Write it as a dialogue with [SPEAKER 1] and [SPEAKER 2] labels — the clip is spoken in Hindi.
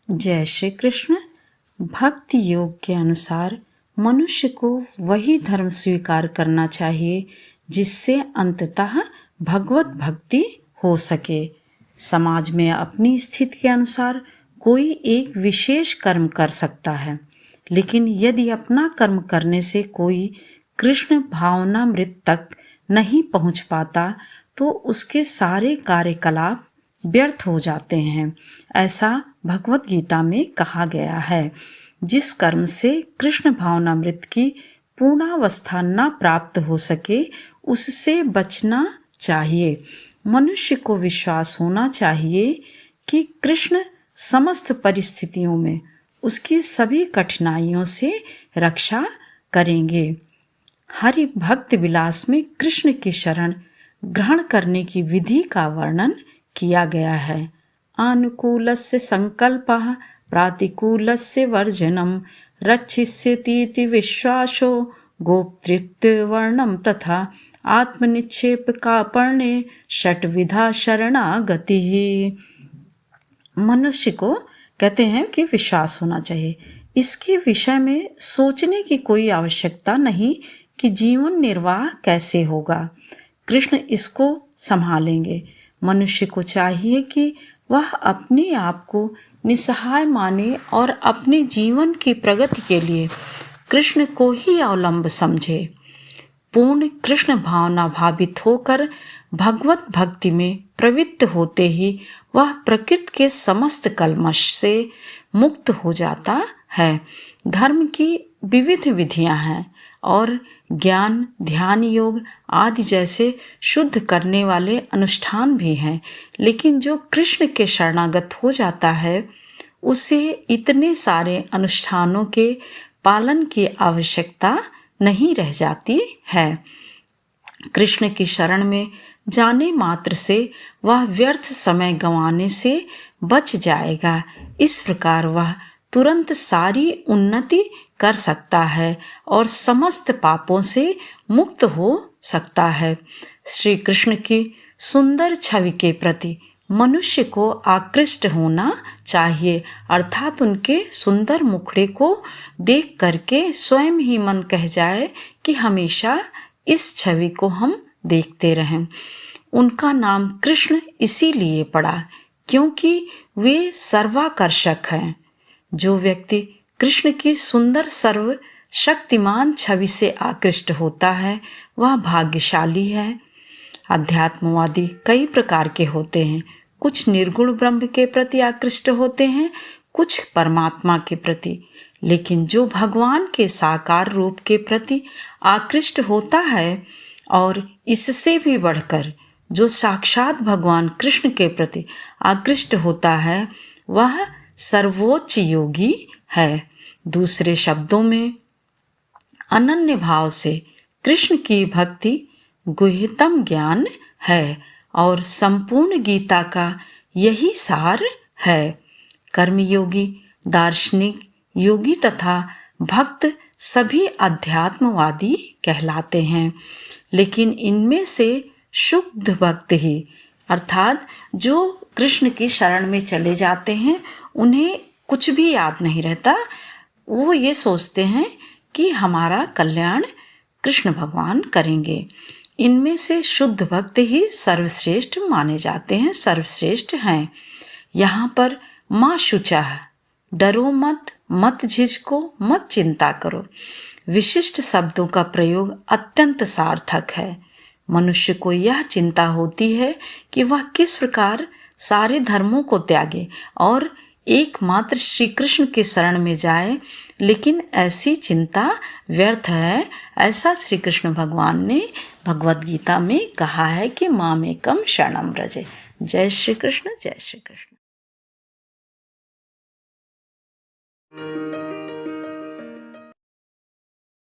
[SPEAKER 1] जय श्री कृष्ण। भक्ति योग के अनुसार मनुष्य को वही धर्म स्वीकार करना चाहिए जिससे अंततः भगवत भक्ति हो सके। समाज में अपनी स्थिति के अनुसार कोई एक विशेष कर्म कर सकता है, लेकिन यदि अपना कर्म करने से कोई कृष्ण भावनामृत तक नहीं पहुंच पाता तो उसके सारे कार्यकलाप व्यर्थ हो जाते हैं। ऐसा भगवत गीता में कहा गया है। जिस कर्म से कृष्ण भावनामृत की पूर्णावस्था न प्राप्त हो सके उससे बचना चाहिए। मनुष्य को विश्वास होना चाहिए कि कृष्ण समस्त परिस्थितियों में उसकी सभी कठिनाइयों से रक्षा करेंगे। हरि भक्त विलास में कृष्ण की शरण ग्रहण करने की विधि का वर्णन किया गया है। अनुकूलस्य संकल्पः प्रातिकूलस्य वर्जनम रक्षिष्यतीति विश्वासो गोप्तृत्ववर्णम तथा आत्मनिक्षेप का पर्णे षट्विधा शरणागति। मनुष्य को कहते हैं कि विश्वास होना चाहिए। इसके विषय में सोचने की कोई आवश्यकता नहीं कि जीवन निर्वाह कैसे होगा, कृष्ण इसको संभालेंगे। मनुष्य को चाहिए कि वह अपने आप को निसहाय माने और अपने जीवन की प्रगति के लिए कृष्ण को ही अवलंब समझे। पूर्ण कृष्ण भावना भावित होकर भगवत भक्ति में प्रवृत्त होते ही वह प्रकृति के समस्त कल्मश से मुक्त हो जाता है। धर्म की विविध विधियां हैं और ज्ञान, ध्यान, योग आदि जैसे शुद्ध करने वाले अनुष्ठान भी हैं, लेकिन जो कृष्ण के शरणागत हो जाता है उसे इतने सारे अनुष्ठानों के पालन की आवश्यकता नहीं रह जाती है। कृष्ण की शरण में जाने मात्र से वह व्यर्थ समय गंवाने से बच जाएगा। इस प्रकार वह तुरंत सारी उन्नति कर सकता है और समस्त पापों से मुक्त हो सकता है। श्री कृष्ण की सुंदर छवि के प्रति मनुष्य को आकृष्ट होना चाहिए, अर्थात उनके सुंदर मुखड़े को देख करके स्वयं ही मन कह जाए कि हमेशा इस छवि को हम देखते रहें। उनका नाम कृष्ण इसीलिए पड़ा क्योंकि वे सर्वाकर्षक हैं। जो व्यक्ति कृष्ण की सुंदर सर्व शक्तिमान छवि से आकृष्ट होता है वह भाग्यशाली है। अध्यात्मवादी कई प्रकार के होते हैं। कुछ निर्गुण ब्रह्म के प्रति आकृष्ट होते हैं, कुछ परमात्मा के प्रति, लेकिन जो भगवान के साकार रूप के प्रति आकृष्ट होता है और इससे भी बढ़कर जो साक्षात भगवान कृष्ण के प्रति आकृष्ट होता है वह सर्वोच्च योगी है। दूसरे शब्दों में अनन्य भाव से कृष्ण की भक्ति गुह्यतम ज्ञान है और संपूर्ण गीता का यही सार है। कर्मयोगी, दार्शनिक, योगी तथा भक्त सभी अध्यात्मवादी कहलाते हैं, लेकिन इनमें से शुद्ध भक्त ही अर्थात जो कृष्ण की शरण में चले जाते हैं उन्हें कुछ भी याद नहीं रहता। वो ये सोचते हैं कि हमारा कल्याण कृष्ण भगवान करेंगे। इनमें से शुद्ध भक्त ही सर्वश्रेष्ठ माने जाते हैं, सर्वश्रेष्ठ हैं। यहाँ पर माँ शुचा, डरो मत, मत झिझको, मत चिंता करो, विशिष्ट शब्दों का प्रयोग अत्यंत सार्थक है। मनुष्य को यह चिंता होती है कि वह किस प्रकार सारे धर्मों को त्यागे और एकमात्र श्री कृष्ण के शरण में जाए, लेकिन ऐसी चिंता व्यर्थ है। ऐसा श्री कृष्ण भगवान ने भगवत गीता में कहा है कि मामेकम शरणम व्रज। जय श्री कृष्ण, जय श्री कृष्ण।